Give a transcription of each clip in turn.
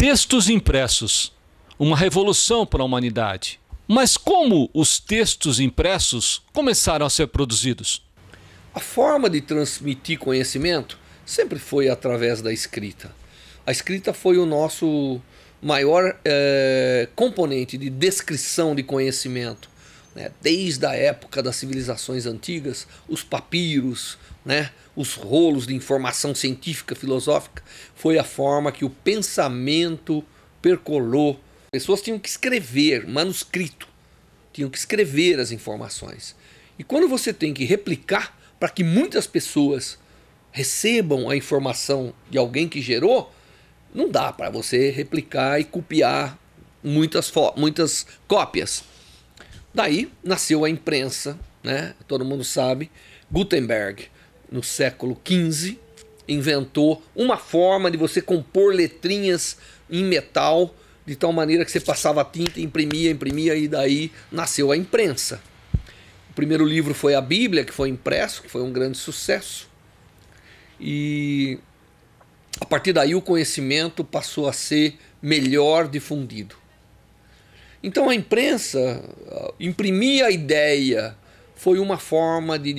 Textos impressos, uma revolução para a humanidade. Mas como os textos impressos começaram a ser produzidos? A forma de transmitir conhecimento sempre foi através da escrita. A escrita foi o nosso maior componente de descrição de conhecimento, né? Desde a época das civilizações antigas, os papiros, né? Os rolos de informação científica, filosófica, foi a forma que o pensamento percolou. Pessoas tinham que escrever, manuscrito, tinham que escrever as informações. E quando você tem que replicar para que muitas pessoas recebam a informação de alguém que gerou, não dá para você replicar e copiar muitas cópias. Daí nasceu a imprensa, né? Todo mundo sabe. Gutenberg, no século XV, inventou uma forma de você compor letrinhas em metal, de tal maneira que você passava tinta, imprimia, e daí nasceu a imprensa. O primeiro livro foi a Bíblia, que foi impresso, que foi um grande sucesso. E a partir daí o conhecimento passou a ser melhor difundido. Então a imprensa, imprimir a ideia, foi uma forma de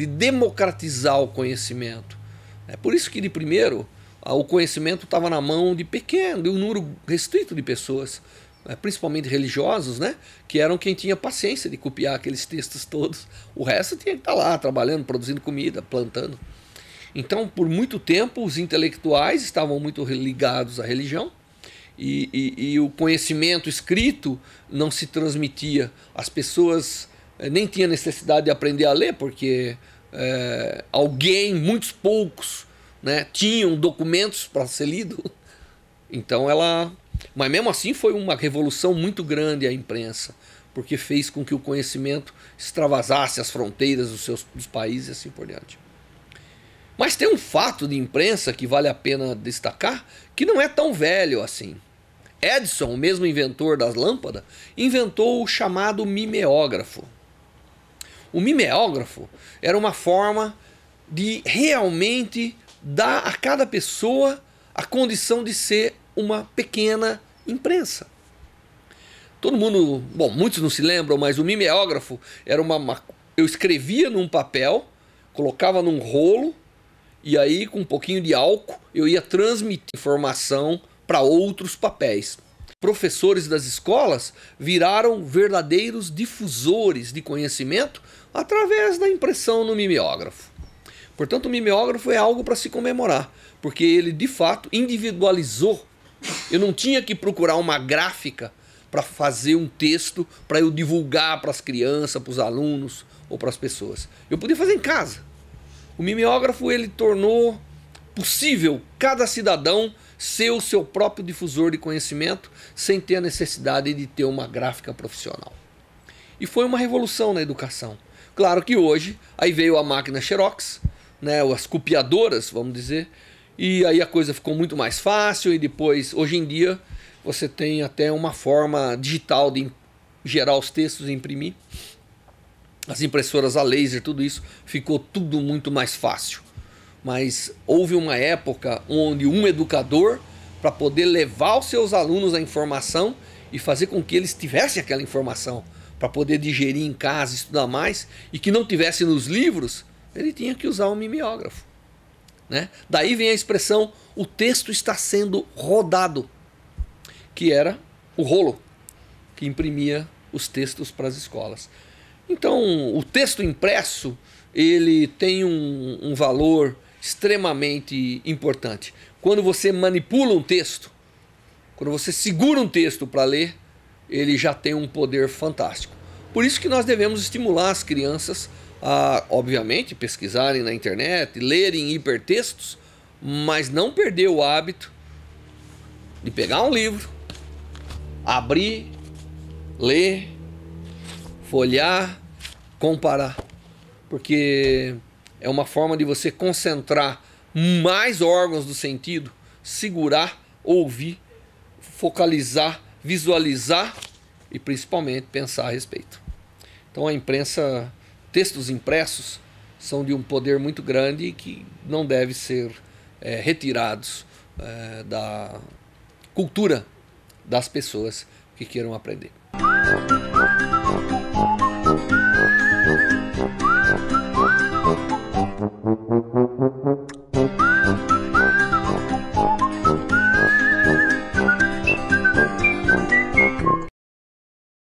democratizar o conhecimento. É por isso que de primeiro o conhecimento estava na mão de um número restrito de pessoas, principalmente religiosos, né, que eram quem tinha paciência de copiar aqueles textos todos. O resto tinha que estar lá trabalhando, produzindo comida, plantando. Então, por muito tempo, os intelectuais estavam muito ligados à religião e o conhecimento escrito não se transmitia. As pessoas nem tinham necessidade de aprender a ler, porque muitos poucos, né, tinham documentos para ser lido. Então mas mesmo assim foi uma revolução muito grande a imprensa, porque fez com que o conhecimento extravasasse as fronteiras dos países e assim por diante. Mas tem um fato de imprensa que vale a pena destacar, que não é tão velho assim. Edison, o mesmo inventor das lâmpadas, inventou o chamado mimeógrafo. O mimeógrafo era uma forma de realmente dar a cada pessoa a condição de ser uma pequena imprensa. Todo mundo, muitos não se lembram, mas o mimeógrafo era eu escrevia num papel, colocava num rolo, e aí com um pouquinho de álcool eu ia transmitir informação para outros papéis. Professores das escolas viraram verdadeiros difusores de conhecimento através da impressão no mimeógrafo. Portanto, o mimeógrafo é algo para se comemorar, porque ele de fato individualizou. Eu não tinha que procurar uma gráfica para fazer um texto para eu divulgar para as crianças, para os alunos ou para as pessoas. Eu podia fazer em casa. O mimeógrafo ele tornou possível cada cidadão ser o seu próprio difusor de conhecimento sem ter a necessidade de ter uma gráfica profissional. E foi uma revolução na educação. Claro que hoje aí veio a máquina Xerox, né, as copiadoras, vamos dizer, e aí a coisa ficou muito mais fácil e depois, hoje em dia, você tem até uma forma digital de gerar os textos e imprimir. As impressoras a laser, tudo isso, ficou tudo muito mais fácil. Mas houve uma época onde um educador, para poder levar os seus alunos a informação e fazer com que eles tivessem aquela informação, para poder digerir em casa, estudar mais, e que não tivesse nos livros, ele tinha que usar um mimeógrafo, né? Daí vem a expressão, o texto está sendo rodado, que era o rolo que imprimia os textos para as escolas. Então, o texto impresso, ele tem um valor extremamente importante. Quando você manipula um texto, quando você segura um texto para ler, ele já tem um poder fantástico. Por isso que nós devemos estimular as crianças a, obviamente, pesquisarem na internet, lerem hipertextos, mas não perder o hábito de pegar um livro, abrir, ler, folhear, comparar, porque é uma forma de você concentrar mais órgãos do sentido, segurar, ouvir, focalizar, visualizar e principalmente pensar a respeito. Então a imprensa, textos impressos são de um poder muito grande que não deve ser retirados cultura das pessoas que queiram aprender.